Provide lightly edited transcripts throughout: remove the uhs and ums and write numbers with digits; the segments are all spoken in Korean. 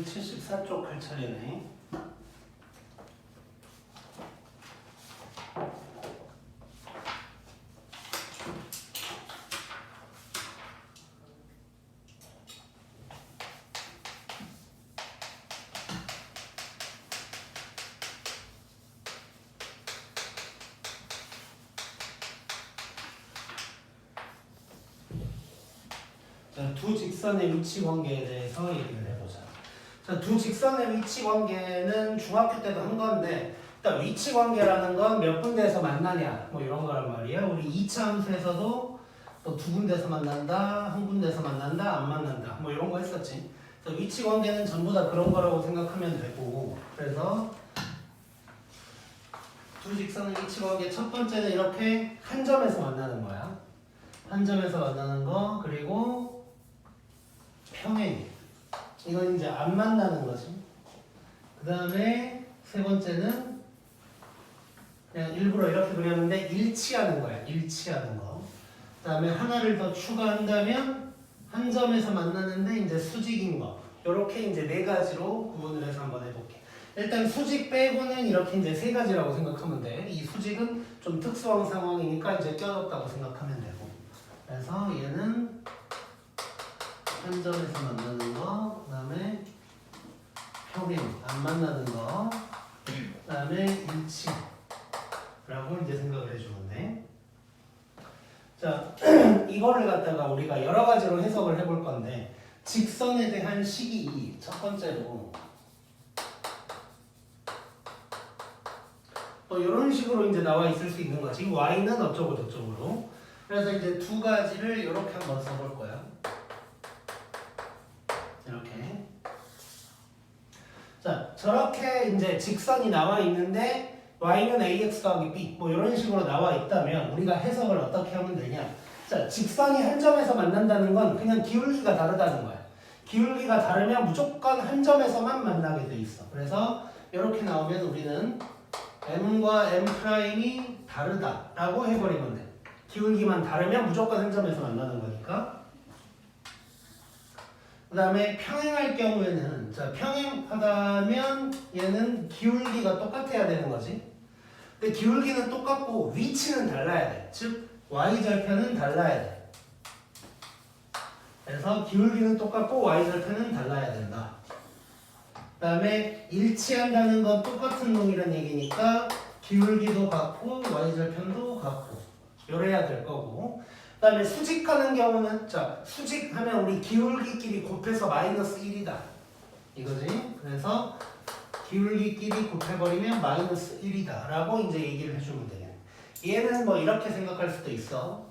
74쪽 할 차례네. 자, 두 직선의 위치 관계에 대해서 얘기를 해보자. 자, 두 직선의 위치 관계는 중학교 때도 한 건데, 일단 위치 관계라는 건 몇 군데에서 만나냐, 뭐 이런 거란 말이야. 우리 2차 함수에서도 또 두 군데에서 만난다, 한 군데에서 만난다, 안 만난다, 뭐 이런 거 했었지. 그래서 위치 관계는 전부 다 그런 거라고 생각하면 되고, 그래서 두 직선의 위치 관계 첫 번째는 이렇게 한 점에서 만나는 거야. 한 점에서 만나는 거, 그리고 평행. 이건 이제 안 만나는 거지. 그 다음에 세 번째는 그냥 일부러 이렇게 그렸는데 일치하는 거야. 일치하는 거. 그 다음에 하나를 더 추가한다면 한 점에서 만나는데 이제 수직인 거. 이렇게 이제 네 가지로 구분을 해서 한번 해볼게. 일단 수직 빼고는 이렇게 이제 세 가지라고 생각하면 돼. 이 수직은 좀 특수한 상황이니까 이제 껴줬다고 생각하면 되고. 그래서 얘는 한 점에서 만나는 거, 그 다음에 평행, 안 만나는 거, 그 다음에 일치라고 이제 생각을 해주면 돼. 자, 이거를 갖다가 우리가 여러 가지로 해석을 해볼 건데, 직선에 대한 식이 첫 번째로 또 이런 식으로 이제 나와 있을 수 있는 거지. y는 어쩌고 저쩌고로. 그래서 이제 두 가지를 이렇게 한번 써볼 거야. 이렇게. 자, 저렇게 이제 직선이 나와 있는데 y는 ax 더하기 b 뭐 이런 식으로 나와 있다면 우리가 해석을 어떻게 하면 되냐? 자, 직선이 한 점에서 만난다는 건 그냥 기울기가 다르다는 거야. 기울기가 다르면 무조건 한 점에서만 만나게 돼 있어. 그래서 이렇게 나오면 우리는 m과 m'이 다르다라고 해버리면 돼. 기울기만 다르면 무조건 한 점에서 만나는 거니까. 그 다음에 평행할 경우에는, 자, 평행하다면 얘는 기울기가 똑같아야 되는 거지. 근데 기울기는 똑같고 위치는 달라야 돼. 즉 y절편은 달라야 돼. 그래서 기울기는 똑같고 y절편은 달라야 된다. 그 다음에 일치한다는 건 똑같은 놈이란 얘기니까 기울기도 같고 y절편도 같고 요래야 될 거고. 그 다음에 수직하는 경우는, 자, 수직하면 우리 기울기끼리 곱해서 마이너스 1이다 이거지. 그래서 기울기끼리 곱해버리면 마이너스 1이다 라고 이제 얘기를 해주면 되겠네. 얘는 뭐 이렇게 생각할 수도 있어.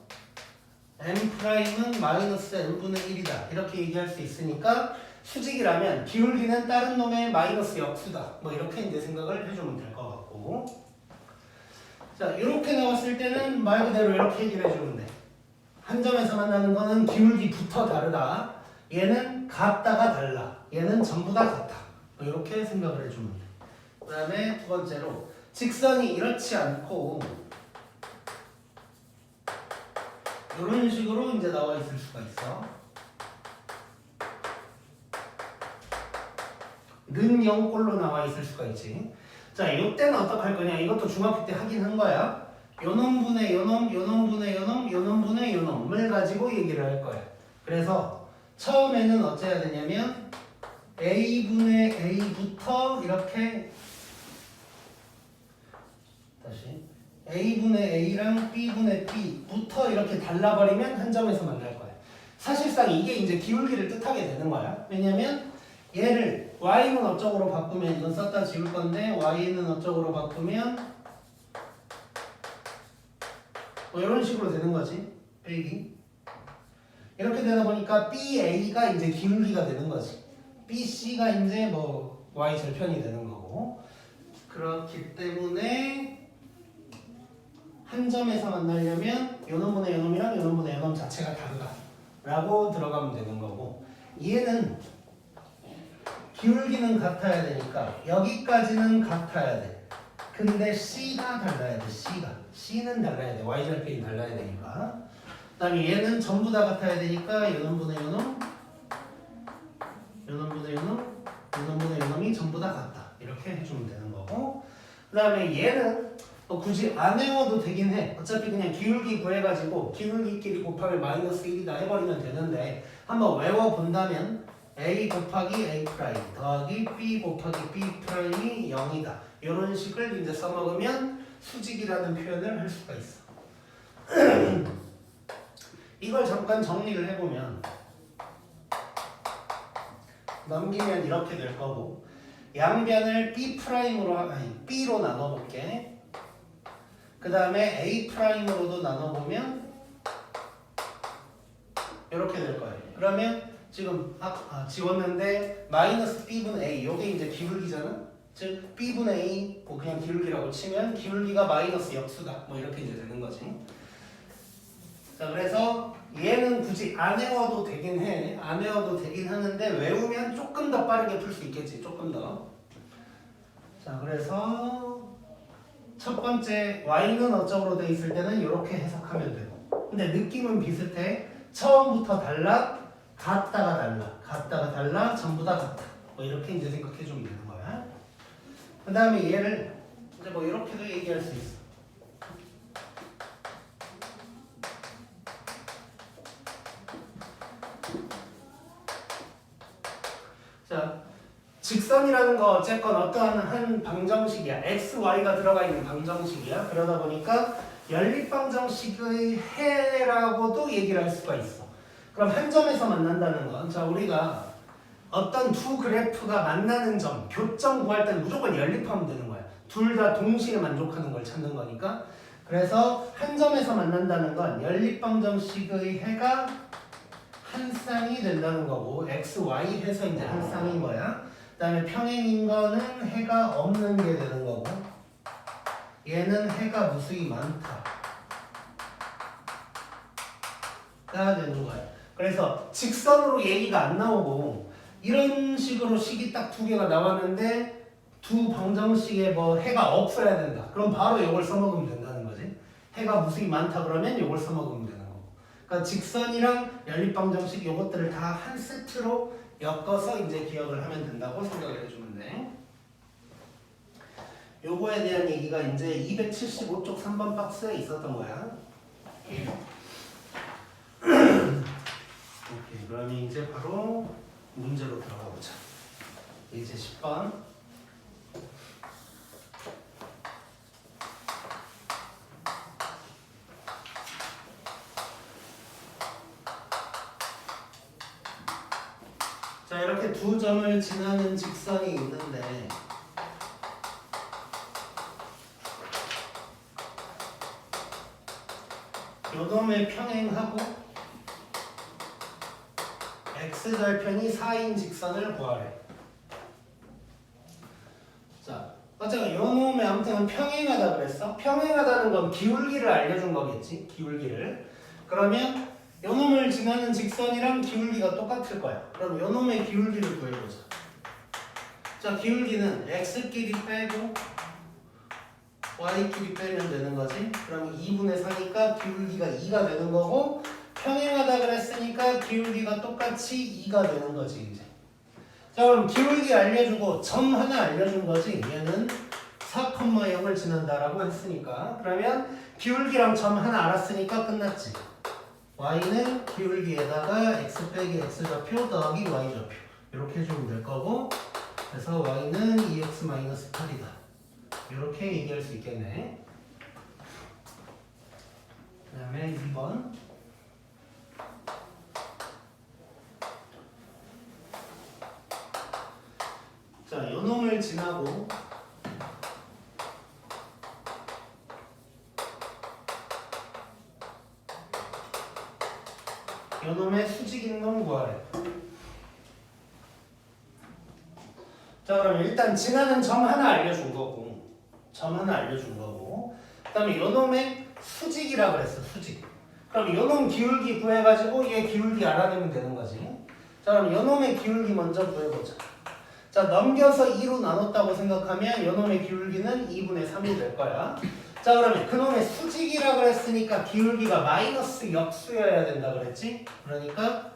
m'은 마이너스 n분의 1이다 이렇게 얘기할 수 있으니까 수직이라면 기울기는 다른 놈의 마이너스 역수다 뭐 이렇게 이제 생각을 해주면 될 것 같고. 자, 이렇게 나왔을 때는 말 그대로 이렇게 얘기를 해주면 돼. 한 점에서 만나는 거는 기울기부터 다르다. 얘는 같다가 달라. 얘는 전부 다 같아. 뭐 이렇게 생각을 해주면 돼. 그 다음에 두 번째로 직선이 이렇지 않고 이런 식으로 이제 나와 있을 수가 있어. 는 0꼴로 나와 있을 수가 있지. 자, 이때는 어떻게 할 거냐? 이것도 중학교 때 하긴 한 거야. 요놈분의 요놈, 요놈분의 요놈, 요놈분의 요놈을 가지고 얘기를 할 거야. 그래서 처음에는 어째야 되냐면 a분의 a부터 이렇게 다시 a분의 a랑 b분의 b부터 이렇게 달라버리면 한 점에서 만날 거야. 사실상 이게 이제 기울기를 뜻하게 되는 거야. 왜냐면 얘를 y는 어쩌고로 바꾸면 이건 썼다 지울 건데 y는 어쩌고로 바꾸면 뭐 이런 식으로 되는 거지. 빼기. 이렇게 되다 보니까 BA가 이제 기울기가 되는 거지. BC가 이제 뭐 Y 절편이 되는 거고. 그렇기 때문에 한 점에서 만나려면 요놈분의 요놈이랑 요놈분의 요놈 자체가 다르다 라고 들어가면 되는 거고. 얘는 기울기는 같아야 되니까 여기까지는 같아야 돼. 근데 C가 달라야 돼. C는 달라야 돼. Y절편이 달라야 되니까. 그 다음에 얘는 전부 다 같아야 되니까 요놈분의 요놈, 요놈분의 요놈, 그 다음에 얘는 굳이 안 외워도 되긴 해. 어차피 그냥 기울기 구해가지고 기울기끼리 곱하면 마이너스 1이다 해버리면 되는데 한번 외워본다면 a 곱하기 a 프라임 더하기 b 곱하기 b 프라임이 0이다. 이런 식을 이제 써먹으면 수직이라는 표현을 할 수가 있어. 이걸 잠깐 정리를 해보면 넘기면 이렇게 될 거고 양변을 b 프라임으로 b로 나눠볼게. 그 다음에 a 프라임으로도 나눠보면 이렇게 될 거예요. 그러면 지금 지웠는데 마이너스 b분의 a 요게 이제 기울기잖아. 즉 b분의 a 뭐 그냥 기울기라고 치면 기울기가 마이너스 역수다. 뭐 이렇게 이제 되는 거지. 자 그래서 얘는 굳이 안 외워도 되긴 해. 안 외워도 되긴 하는데 외우면 조금 더 빠르게 풀 수 있겠지. 조금 더. 자 그래서 첫 번째 y는 어쩌고로 돼 있을 때는 이렇게 해석하면 되고 근데 느낌은 비슷해. 처음부터 달라 같다가 달라 전부 다 같다. 뭐 이렇게 이제 생각해 주면 되는 거야. 그 다음에 얘를 이제 뭐 이렇게도 얘기할 수 있어. 자, 직선이라는 거 어쨌건 어떠한 한 방정식이야. x, y가 들어가 있는 방정식이야. 그러다 보니까 연립방정식의 해라고도 얘기를 할 수가 있어. 그럼 한 점에서 만난다는 건 자 우리가 어떤 두 그래프가 만나는 점, 교점 구할 때는 무조건 연립하면 되는 거야. 둘 다 동시에 만족하는 걸 찾는 거니까. 그래서 한 점에서 만난다는 건 연립방정식의 해가 한 쌍이 된다는 거고 x, y 해서 이제 한 쌍인 거야. 그 다음에 평행인 거는 해가 없는 게 되는 거고 얘는 해가 무수히 많다 가 되는 거야. 그래서 직선으로 얘기가 안 나오고 이런 식으로 식이 딱 두 개가 나왔는데 두 방정식에 뭐 해가 없어야 된다. 그럼 바로 이걸 써먹으면 된다는 거지. 해가 무수히 많다 그러면 이걸 써먹으면 되는 거고. 그러니까 직선이랑 연립방정식 요것들을 다 한 세트로 엮어서 이제 기억을 하면 된다고 생각을 해주면 돼. 요거에 대한 얘기가 이제 275쪽 3번 박스에 있었던 거야. 오케이, 그러면 이제 바로 문제로 들어가 보자. 이제 10번. 자, 이렇게 두 점을 지나는 직선이 있는데 요놈의 평행하고 x절편이 4인 직선을 구하래. 자, 어쨌든 요놈의 아무튼 평행하다 그랬어. 평행하다는 건 기울기를 알려준 거겠지. 기울기를. 그러면 요놈을 지나는 직선이랑 기울기가 똑같을 거야. 그럼 요놈의 기울기를 구해보자. 자, 기울기는 x끼리 빼고 y끼리 빼면 되는 거지. 그럼 2분의 4니까 기울기가 2가 되는 거고 평행하다 그랬으니까 기울기가 똑같이 2가 되는 거지 이제. 자 그럼 기울기 알려주고 점 하나 알려준 거지. 얘는 4,0을 지난다라고 했으니까 그러면 기울기랑 점 하나 알았으니까 끝났지. y는 기울기에다가 x 빼기 x좌표 더하기 y좌표 이렇게 해주면 될 거고 그래서 y는 2x-8이다. 이렇게 얘기할 수 있겠네. 그 다음에 2번. 자, 요놈을 지나고 요놈의 수직인 놈 구하래. 자, 그럼 일단 지나는 점 하나 알려준 거고 그 다음에 요놈의 수직이라 그랬어. 수직. 그럼 요놈 기울기 구해가지고 얘 기울기 알아내면 되는 거지. 자 그럼 요놈의 기울기 먼저 구해보자. 자 넘겨서 2로 나눴다고 생각하면 요놈의 기울기는 2분의 3이 될 거야. 자 그러면 그놈의 수직이라 그랬으니까 기울기가 마이너스 역수여야 된다 그랬지. 그러니까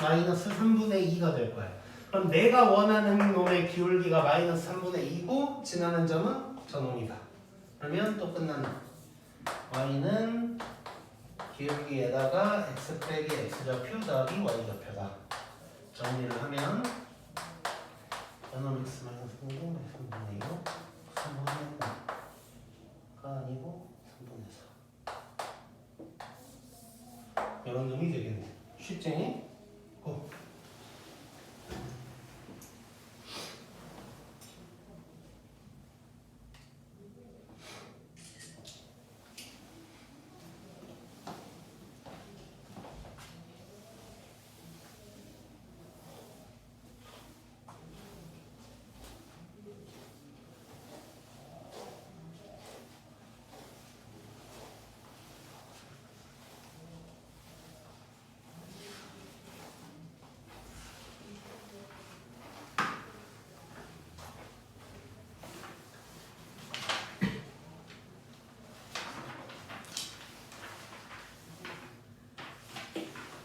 마이너스 3분의 2가 될 거야. 그럼 내가 원하는 놈의 기울기가 마이너스 3분의 2고 지나는 점은 저놈이다. 그러면 또 끝났나? y는 기울기에다가 x 빼기 x좌표 더하기 y좌표다. 정리를 하면 저놈 x 마이너스 0 3분의 2로 3분의 5가 아니고 3분의 4 이런 놈이 되겠네. 쉽지? 고!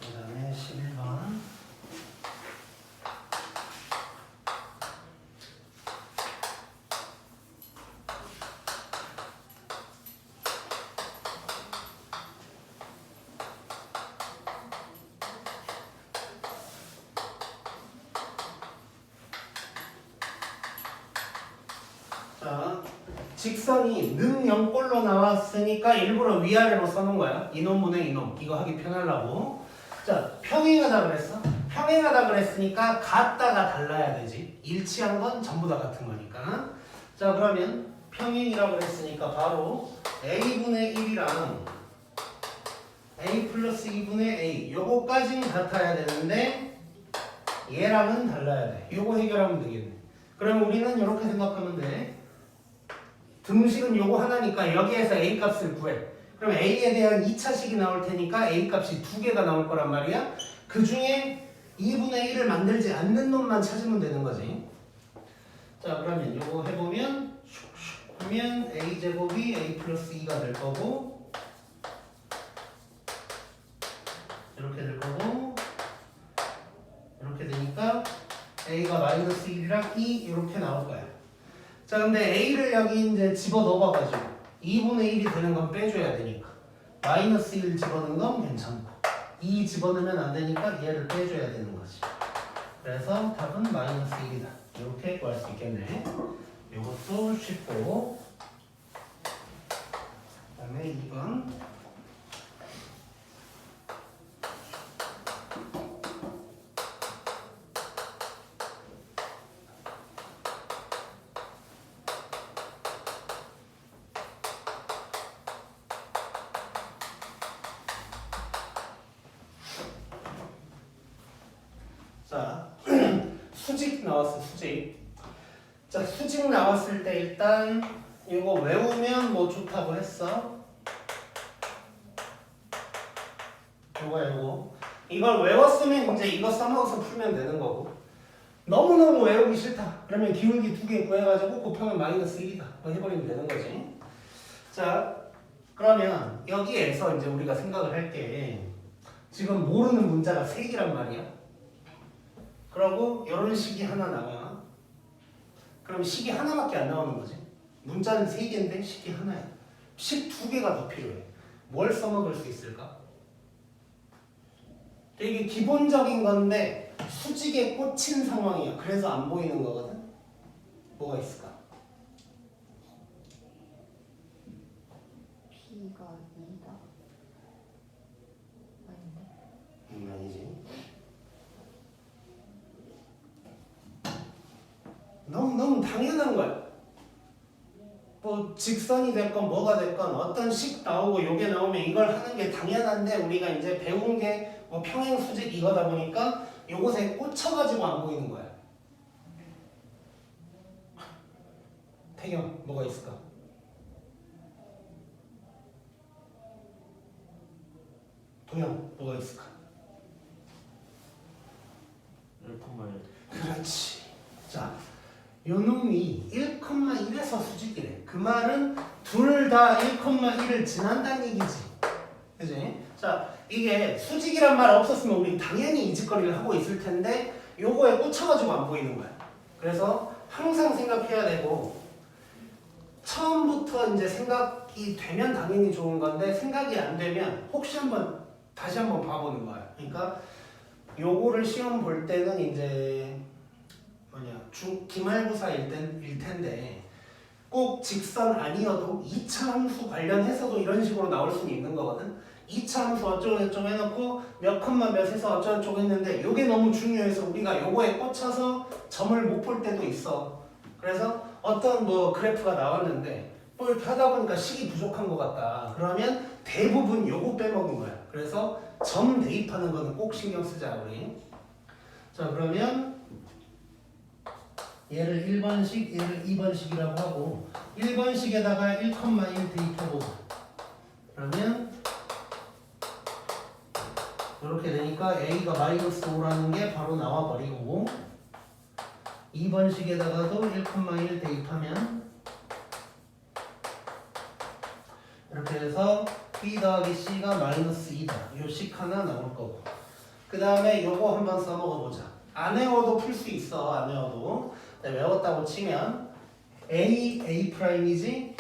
그다음에 11번. 자, 직선이 는 0꼴로 나왔으니까 일부러 위아래로 써놓은 거야. 이놈분의 이놈. 이거 하기 편하려고. 자, 평행하다 그랬어? 평행하다 그랬으니까 같다가 달라야 되지. 일치한 건 전부 다 같은 거니까. 자, 그러면 평행이라고 그랬으니까 바로 a분의 1이랑 a 플러스 2분의 a 요거까지는 같아야 되는데 얘랑은 달라야 돼. 요거 해결하면 되겠네. 그럼 우리는 이렇게 생각하면 돼. 등식은 요거 하나니까 여기에서 a 값을 구해. 그럼 a에 대한 2차식이 나올 테니까 a 값이 두 개가 나올 거란 말이야. 그 중에 2분의 1을 만들지 않는 놈만 찾으면 되는 거지. 자, 그러면 요거 해보면 그러면 a 제곱이 a 플러스 2가 될 거고 이렇게 될 거고 이렇게 되니까 a가 마이너스 1이랑 2 이렇게 나올 거야. 자, 근데 a를 여기 이제 집어 넣어봐가지고 2분의 1이 되는 건 빼줘야 되니까 마이너스 1 집어넣는 건 괜찮고 2 집어넣으면 안 되니까 얘를 빼줘야 되는 거지. 그래서 답은 마이너스 1이다. 이렇게 구할 수 있겠네. 이것도 쉽고 그 다음에 2번. 자, 수직 나왔어, 수직. 자, 수직 나왔을 때 일단 이거 외우면 뭐 좋다고 했어. 요거. 이걸 외웠으면 이제 이거 써먹어서 풀면 되는 거고. 너무너무 외우기 싫다. 그러면 기울기 2개 구해가지고 곱하면 마이너스 1이다. 해버리면 되는 거지. 자, 그러면 여기에서 이제 우리가 생각을 할게. 지금 모르는 문자가 3개란 말이야. 그러고 이런 식이 하나 나와. 그럼 식이 하나밖에 안 나오는 거지. 문자는 3개인데 식이 하나야. 식 2개가 더 필요해. 뭘 써먹을 수 있을까? 되게 기본적인 건데 수직에 꽂힌 상황이야. 그래서 안 보이는 거거든. 뭐가 있을까? B가 2다. 아닌데? 아니지. 너무 당연한 거야. 뭐 직선이 됐건 뭐가 됐건 어떤 식 나오고 요게 나오면 이걸 하는 게 당연한데 우리가 이제 배운 게 뭐 평행 수직 이거다 보니까 요것에 꽂혀가지고 안 보이는 거야. 태경 뭐가 있을까? 도영 뭐가 있을까? 1,1. 그렇지. 자, 요놈이 1,1에서 수직이래. 그 말은 둘 다 1,1을 지난다는 얘기지. 그지? 자, 이게 수직이란 말 없었으면 우리 당연히 이 짓거리를 하고 있을 텐데 요거에 꽂혀가지고 안 보이는 거야. 그래서 항상 생각해야 되고 처음부터 이제 생각이 되면 당연히 좋은 건데 생각이 안 되면 혹시 한번 다시 한번 봐보는 거야. 그러니까 요거를 시험 볼 때는 이제 기말고사일 텐데 꼭 직선 아니어도 2차 함수 관련해서도 이런 식으로 나올 수는 있는 거거든. 2차 함수 어쩌고저쩌고 해놓고 몇 컴마 몇에서 어쩌고저쩌고 했는데 요게 너무 중요해서 우리가 요거에 꽂혀서 점을 못 볼 때도 있어. 그래서 어떤 뭐 그래프가 나왔는데 뭐 이렇게 하다 보니까 식이 부족한 것 같다. 그러면 대부분 요거 빼먹은 거야. 그래서 점 대입하는 거는 꼭 신경 쓰자 우리. 자 그러면 얘를 1번식, 얘를 2번식이라고 하고 1번식에다가 1,1 대입해보자. 그러면 이렇게 되니까 a가 마이너스 5라는 게 바로 나와버리고 2번식에다가도 1,1 대입하면 이렇게 해서 b 더하기 c가 마이너스 2다. 요 식 하나 나올 거고 그 다음에 요거 한번 써먹어보자. 안 외워도 풀 수 있어. 안 외워도. 외웠다고 치면 a 프라임이지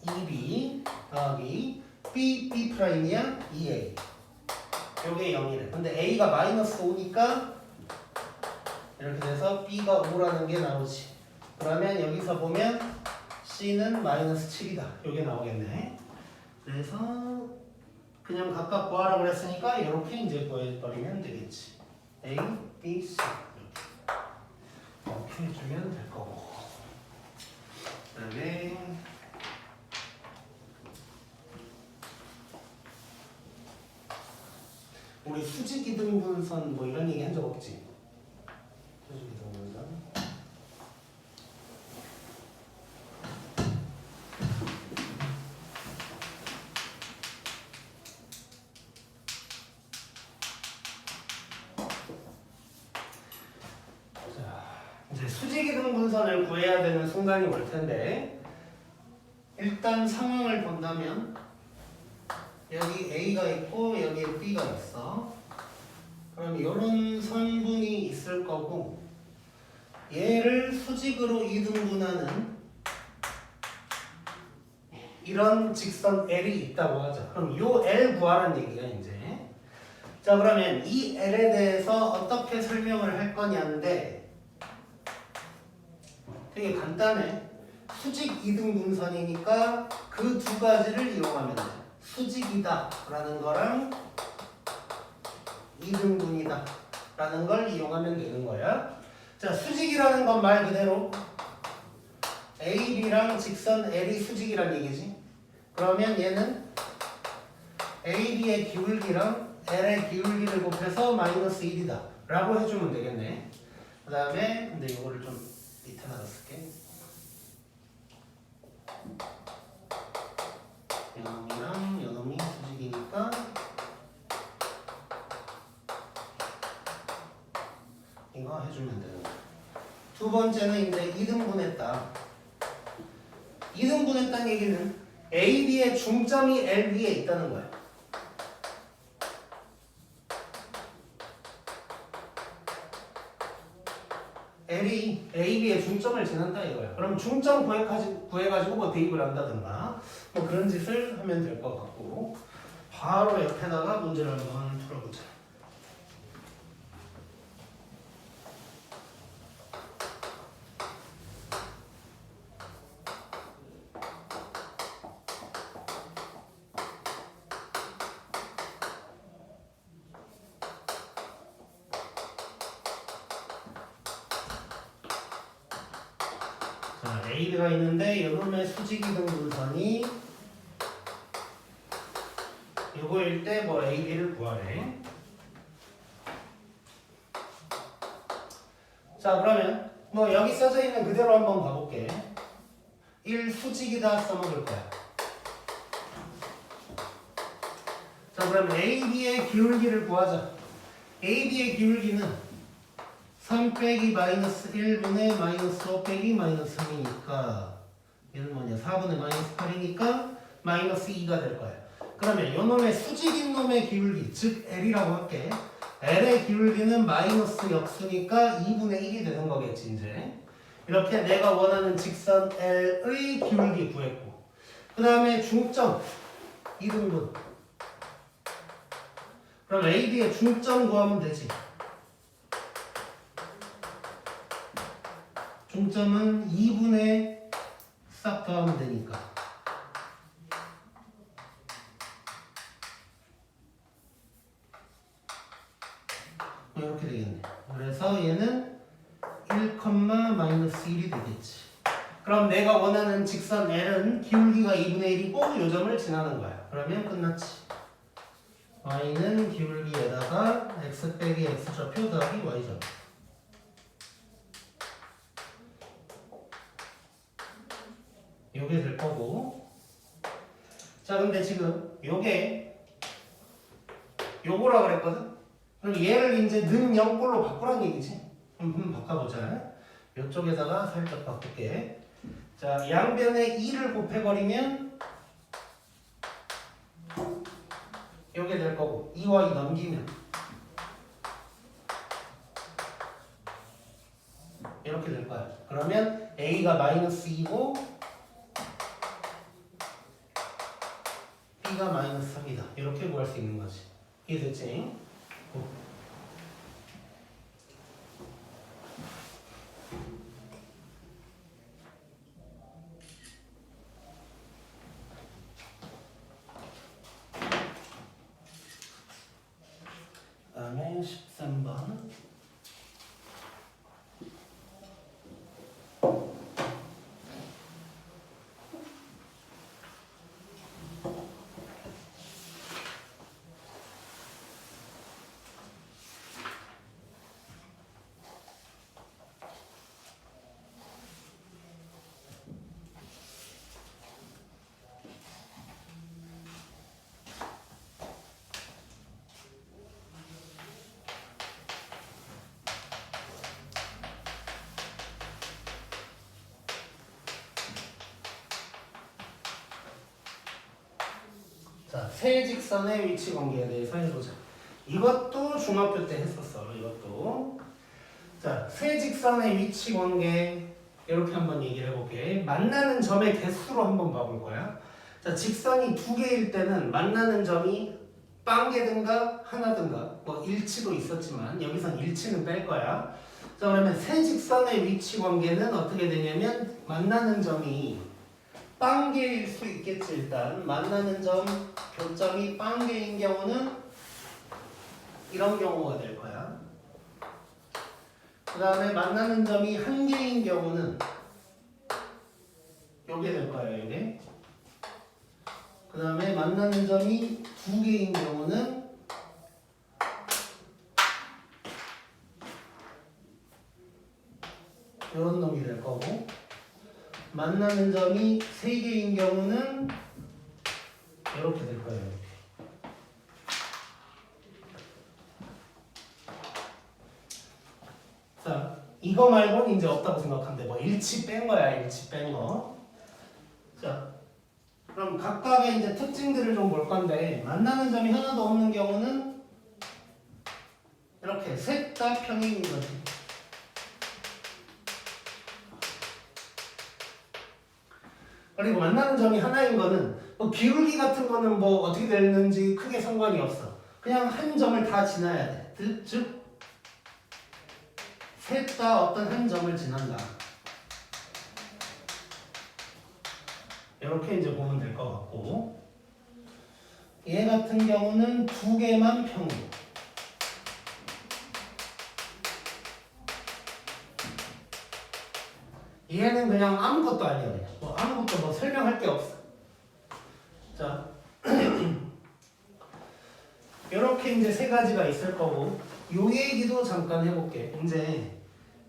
2b 더하기 b 프라임이야 2a 요게 0이래. 근데 a가 마이너스 5니까 이렇게 돼서 b가 5라는 게 나오지. 그러면 여기서 보면 c는 마이너스 7이다. 요게 나오겠네. 그래서 그냥 각각 구하라고 그랬으니까 이렇게 이제 구해버리면 되겠지. a, b, c 이렇게 해주면 될 거고. 그 다음에 우리 수직이등분선 뭐 이런 얘기 한 적 없지? 수직이등분선. 이제 수직이등분선을 구해야 되는 순간이 올 텐데 일단 상황을 본다면 여기 A가 있고 여기에 B가 있어. 그럼 이런 성분이 있을 거고 얘를 수직으로 이등분하는 이런 직선 L이 있다고 하죠. 그럼 요 L 구하라는 얘기야 이제. 자 그러면 이 L에 대해서 어떻게 설명을 할 거냐인데 되게 간단해. 수직 이등분선이니까 그 두 가지를 이용하면 돼. 수직이다 라는 거랑 이등분이다 라는 걸 이용하면 되는 거야. 자 수직이라는 건 말 그대로 AB랑 직선 L이 수직이란 얘기지. 그러면 얘는 AB의 기울기랑 L의 기울기를 곱해서 마이너스 1이다 라고 해주면 되겠네. 그 다음에 근데 이거를 좀 밑에다가 쓸게. 요놈이랑 요놈이 수직이니까 이거 해주면 되는 거야. 두 번째는 이제 이등분했다. 이등분했다는 얘기는 AB의 중점이 L 위에 있다는 거야. L이 AB의 중점을 지난다 이거야. 그럼 중점 구해가지고 뭐 대입을 한다든가 뭐 그런 짓을 하면 될 것 같고 바로 옆에다가 문제를 한번 풀어보자. 자, AB가 있는데 이놈의 수직이등분선이 요거일 때 뭐 AB를 구하래. 자 그러면 뭐 여기 써져 있는 그대로 한번 가볼게. 1 수직이다 써먹을 거야. 자 그럼 AB의 기울기를 구하자. AB의 기울기는 3 빼기 마이너스 1분의 마이너스 5 빼기 마이너스 3이니까 얘는 뭐냐 4분의 마이너스 8이니까 마이너스 2가 될 거야. 그러면 요놈의 수직인 놈의 기울기 즉 L이라고 할게. L의 기울기는 마이너스 역수니까 2분의 1이 되는 거겠지 이제. 이렇게 내가 원하는 직선 L의 기울기 구했고 그 다음에 중점 2등분 그럼 AB의 중점 구하면 되지. 중점은 2분의 싹 더하면 되니까 이렇게 되겠네. 그래서 얘는 1,-1이 되겠지. 그럼 내가 원하는 직선 L은 기울기가 2분의 1이고 요점을 지나는 거야. 그러면 끝났지. y는 기울기에다가 x 빼기 x좌표 더하기 y좌표. 요게 될 거고. 자 근데 지금 요게 요거라 그랬거든? 그럼 얘를 이제 는 0꼴로 바꾸란 얘기지. 한번 바꿔보자. 요쪽에다가 살짝 바꿀게. 자 양변에 2를 곱해버리면 요게 될 거고 2와 2 넘기면 이렇게 될 거야. 그러면 a가 마이너스 2고 b가 마이너스 3이다. 이렇게 구할 수 있는 거지. 이해됐지? 그다음에 13번. 자, 세 직선의 위치 관계에 대해서 해보자. 이것도 중학교 때 했었어. 이것도. 자, 세 직선의 위치 관계 이렇게 한번 얘기를 해볼게. 만나는 점의 개수로 한번 봐볼 거야. 자, 직선이 두 개일 때는 만나는 점이 빵개든가 하나든가 뭐 일치도 있었지만 여기선 일치는 뺄 거야. 자, 그러면 세 직선의 위치 관계는 어떻게 되냐면 만나는 점이 빵개일 수 있겠지. 일단 만나는 점 교점이 빵개인 경우는 이런 경우가 될 거야. 그 다음에 만나는 점이 한 개인 경우는 요게 될 거야. 요게. 그 다음에 만나는 점이 두 개인 경우는 요런 놈이 될 거고, 만나는 점이 세 개인 경우는 이렇게 될 거예요. 자, 이거 말고는 이제 없다고 생각하면 돼. 뭐 일치 뺀 거야, 일치 뺀 거. 자, 그럼 각각의 이제 특징들을 좀 볼 건데, 만나는 점이 하나도 없는 경우는 이렇게 셋 다 평행인 거지. 그리고 만나는 점이 하나인 거는 뭐 기울기 같은 거는 뭐 어떻게 되는지 크게 상관이 없어. 그냥 한 점을 다 지나야 돼. 즉 셋 다 어떤 한 점을 지난다. 이렇게 이제 보면 될 것 같고, 얘 같은 경우는 두 개만 평행. 얘는 그냥 아무것도 아니야. 그냥. 뭐 아무것도 뭐 설명할 게 없어. 자, 이렇게 이제 세 가지가 있을 거고, 요 얘기도 잠깐 해볼게. 이제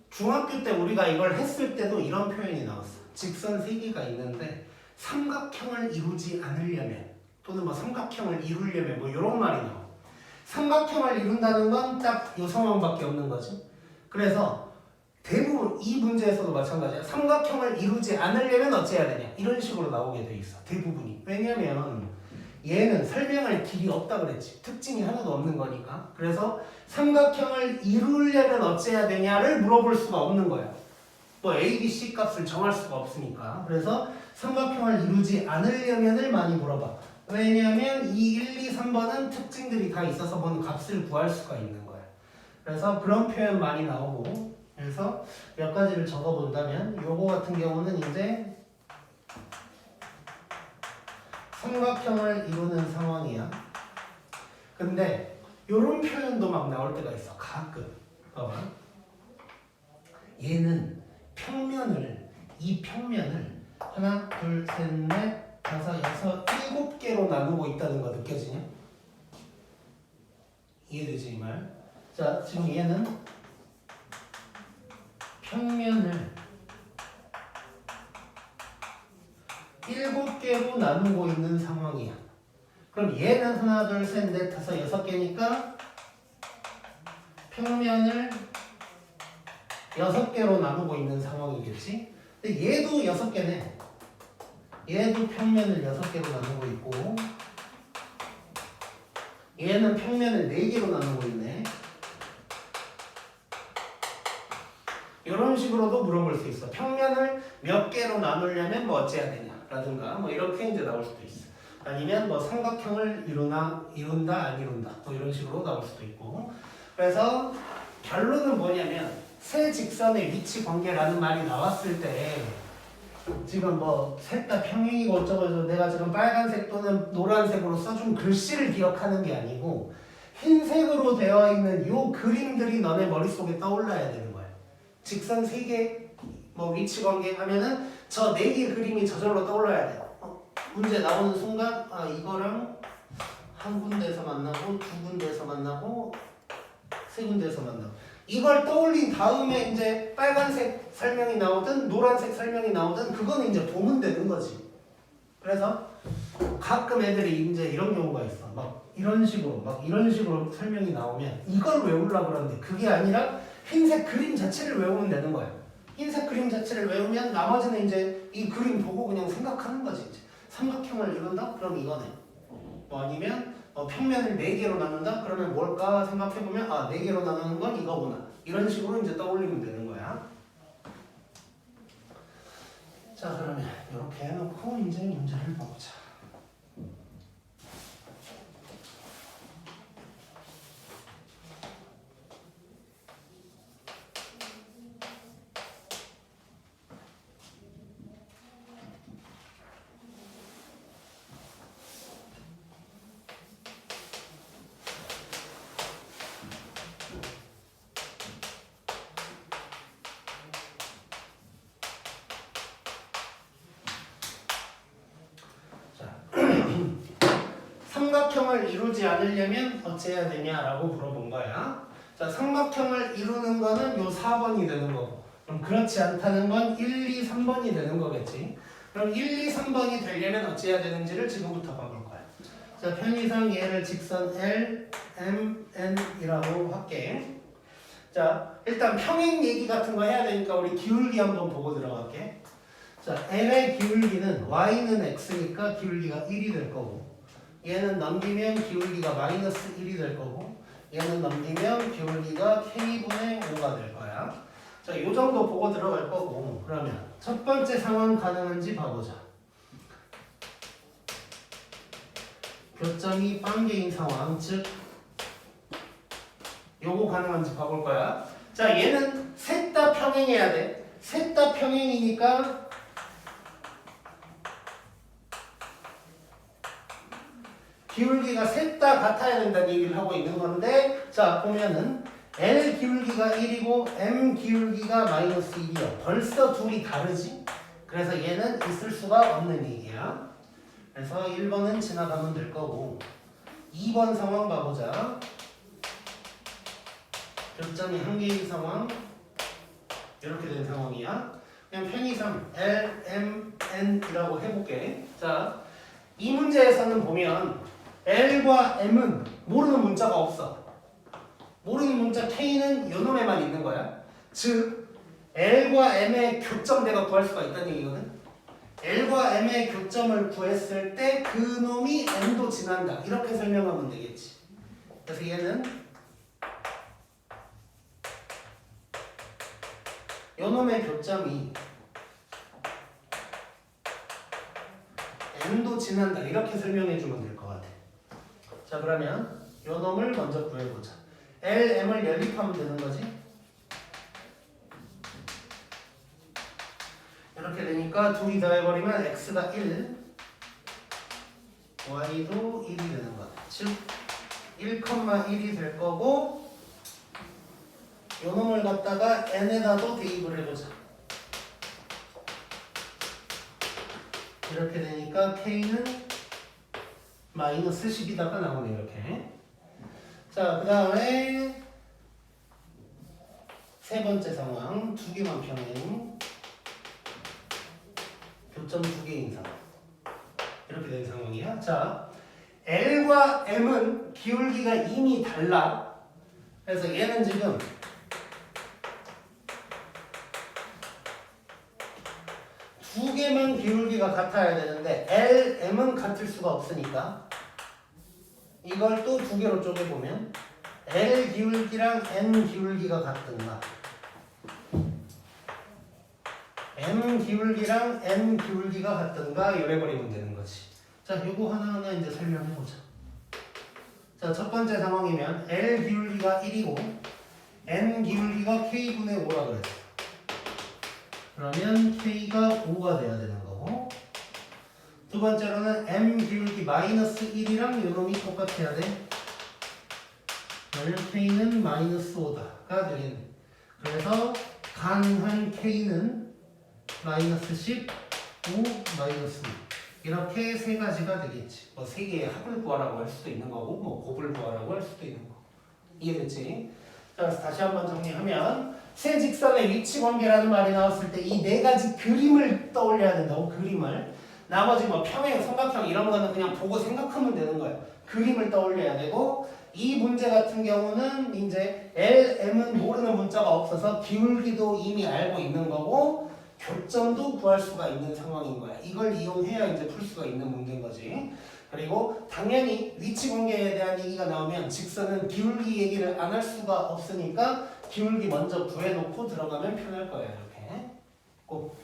중학교 때 우리가 이걸 했을 때도 이런 표현이 나왔어. 직선 세 개가 있는데 삼각형을 이루지 않으려면, 또는 뭐 삼각형을 이루려면 뭐 이런 말이 나와. 삼각형을 이룬다는 건 딱 요 상황밖에 없는 거지. 그래서 대부분 이 문제에서도 마찬가지야. 삼각형을 이루지 않으려면 어찌해야 되냐, 이런 식으로 나오게 돼 있어. 대부분이. 왜냐면 얘는 설명할 길이 없다 그랬지. 특징이 하나도 없는 거니까. 그래서 삼각형을 이루려면 어찌해야 되냐를 물어볼 수가 없는 거야. 뭐 A, B, C 값을 정할 수가 없으니까. 그래서 삼각형을 이루지 않으려면을 많이 물어봐. 왜냐하면 이 1, 2, 3번은 특징들이 다 있어서 뭔 값을 구할 수가 있는 거야. 그래서 그런 표현 많이 나오고, 그래서 몇 가지를 적어본다면 요거 같은 경우는 이제 삼각형을 이루는 상황이야. 근데 요런 표현도 막 나올 때가 있어. 가끔. 봐봐. 얘는 이 평면을 하나, 둘, 셋, 넷, 다섯, 여섯, 7개로 나누고 있다는 거 느껴지냐? 이해되지 이 말? 자, 지금 얘는 평면을 7개로 나누고 있는 상황이야. 그럼 얘는 하나, 둘, 셋, 넷, 다섯, 6개니까 평면을 6개로 나누고 있는 상황이겠지? 근데 얘도 6개네. 얘도 평면을 6개로 나누고 있고, 얘는 평면을 4개로 나누고 있네. 이런 식으로도 물어볼 수 있어. 평면을 몇 개로 나누려면 뭐 어찌해야 되냐 라든가 뭐 이렇게 이제 나올 수도 있어. 아니면 뭐 삼각형을 이룬다 안 이룬다 뭐 이런 식으로 나올 수도 있고. 그래서 결론은 뭐냐면 세 직선의 위치 관계라는 말이 나왔을 때 지금 뭐 셋 다 평행이고 어쩌고저쩌고 내가 지금 빨간색 또는 노란색으로 써준 글씨를 기억하는 게 아니고 흰색으로 되어 있는 요 그림들이 너네 머릿속에 떠올라야 되는 거야. 직선 3개 뭐 위치 관계 하면은 저 4개 그림이 저절로 떠올라야 돼. 문제 나오는 순간 아 이거랑 한 군데에서 만나고 두 군데에서 만나고 세 군데에서 만나고 이걸 떠올린 다음에 이제 빨간색 설명이 나오든 노란색 설명이 나오든 그거는 이제 보면 되는 거지. 그래서 가끔 애들이 이제 이런 경우가 있어. 막 이런 식으로 설명이 나오면 이걸 외우려고 그러는데 그게 아니라 흰색 그림 자체를 외우면 되는 거야. 흰색 그림 자체를 외우면 나머지는 이제 이 그림 보고 그냥 생각하는 거지. 이제 삼각형을 이룬다? 그럼 이거네. 뭐 아니면 평면을 4개로 나눈다? 그러면 뭘까 생각해보면 아 4개로 나누는 건 이거구나. 이런 식으로 이제 떠올리면 되는 거야. 자 그러면 이렇게 해놓고 이제 문제를 보자. 삼각형을 이루지 않으려면 어찌해야 되냐라고 물어본 거야. 자, 삼각형을 이루는 거는 요 4번이 되는 거고 그럼 그렇지 않다는 건 1, 2, 3번이 되는 거겠지. 그럼 1, 2, 3번이 되려면 어찌해야 되는지를 지금부터 봐볼 거야. 자, 편의상 얘를 직선 L, M, N이라고 할게. 자, 일단 평행 얘기 같은 거 해야 되니까 우리 기울기 한번 보고 들어갈게. 자, L의 기울기는 Y는 X니까 기울기가 1이 될 거고 얘는 넘기면 기울기가 마이너스 1이 될 거고 얘는 넘기면 기울기가 K분의 5가 될 거야. 자, 요 정도 보고 들어갈 거고 그러면 첫 번째 상황 가능한지 봐보자. 교점이 빵개인 상황 즉 요거 가능한지 봐볼 거야. 자, 얘는 셋 다 평행해야 돼. 셋 다 평행이니까 기울기가 셋 다 같아야 된다는 얘기를 하고 있는 건데 자 보면은 L 기울기가 1이고 M 기울기가 마이너스 1이야. 벌써 둘이 다르지? 그래서 얘는 있을 수가 없는 얘기야. 그래서 1번은 지나가면 될 거고 2번 상황 봐보자. 교점이 한 개인 상황 이렇게 된 상황이야. 그냥 편의상 L, M, N이라고 해볼게. 자, 이 문제에서는 보면 L과 M은 모르는 문자가 없어. 모르는 문자 K는 요놈에만 있는 거야. 즉 L과 M의 교점 내가 구할 수가 있다는 얘기거든. L과 M의 교점을 구했을 때 그 놈이 M도 지난다. 이렇게 설명하면 되겠지. 그래서 얘는 요놈의 교점이 n도 지난다 이렇게 설명해 주면 될 것 같아. 자 그러면 요놈을 먼저 구해보자. LM을 연립하면 되는 거지. 이렇게 되니까 둘이 더해버리면 x가 1 y도 1이 되는 거다. 즉 1,1이 될 거고 요놈을 갖다가 n에다도 대입을 해보자. 이렇게 되니까 k는 마이너스 10이다가 나오네 이렇게. 자 그 다음에 세 번째 상황 두 개만 평행 교점 두 개인 상황 이렇게 된 상황이야. 자 L과 M은 기울기가 이미 달라. 그래서 얘는 지금 두 개만 기울기가 같아야 되는데 L, M은 같을 수가 없으니까 이걸 또 두 개로 쪼개보면 L 기울기랑 M 기울기가 같든가 M 기울기랑 N 기울기가 같든가 이래 버리면 되는 거지. 자, 요거 하나하나 이제 설명해보자. 자, 첫 번째 상황이면 L 기울기가 1이고 N 기울기가 K분의 5라 그랬어. 그러면 K가 5가 돼야 되는 거고 두 번째로는 M 기울기 마이너스 1이랑 요놈이 똑같아야 돼. 그러면 K는 마이너스 5다가 되겠네. 그래서 가능한 K는 마이너스 10, 5, 마이너스 6 이렇게 세 가지가 되겠지. 뭐 세 개의 합을 구하라고 할 수도 있는 거고 뭐 곱을 구하라고 할 수도 있는 거고. 이해됐지? 자, 그래서 다시 한번 정리하면 세 직선의 위치 관계라는 말이 나왔을 때 이 네 가지 그림을 떠올려야 된다고. 그림을. 나머지 뭐 평행, 삼각형 이런 거는 그냥 보고 생각하면 되는 거야. 그림을 떠올려야 되고 이 문제 같은 경우는 이제 L, M은 모르는 문자가 없어서 기울기도 이미 알고 있는 거고 교점도 구할 수가 있는 상황인 거야. 이걸 이용해야 이제 풀 수가 있는 문제인 거지. 그리고 당연히 위치 관계에 대한 얘기가 나오면 직선은 기울기 얘기를 안 할 수가 없으니까 기울기 먼저 구해놓고 들어가면 편할 거예요. 이렇게 꼭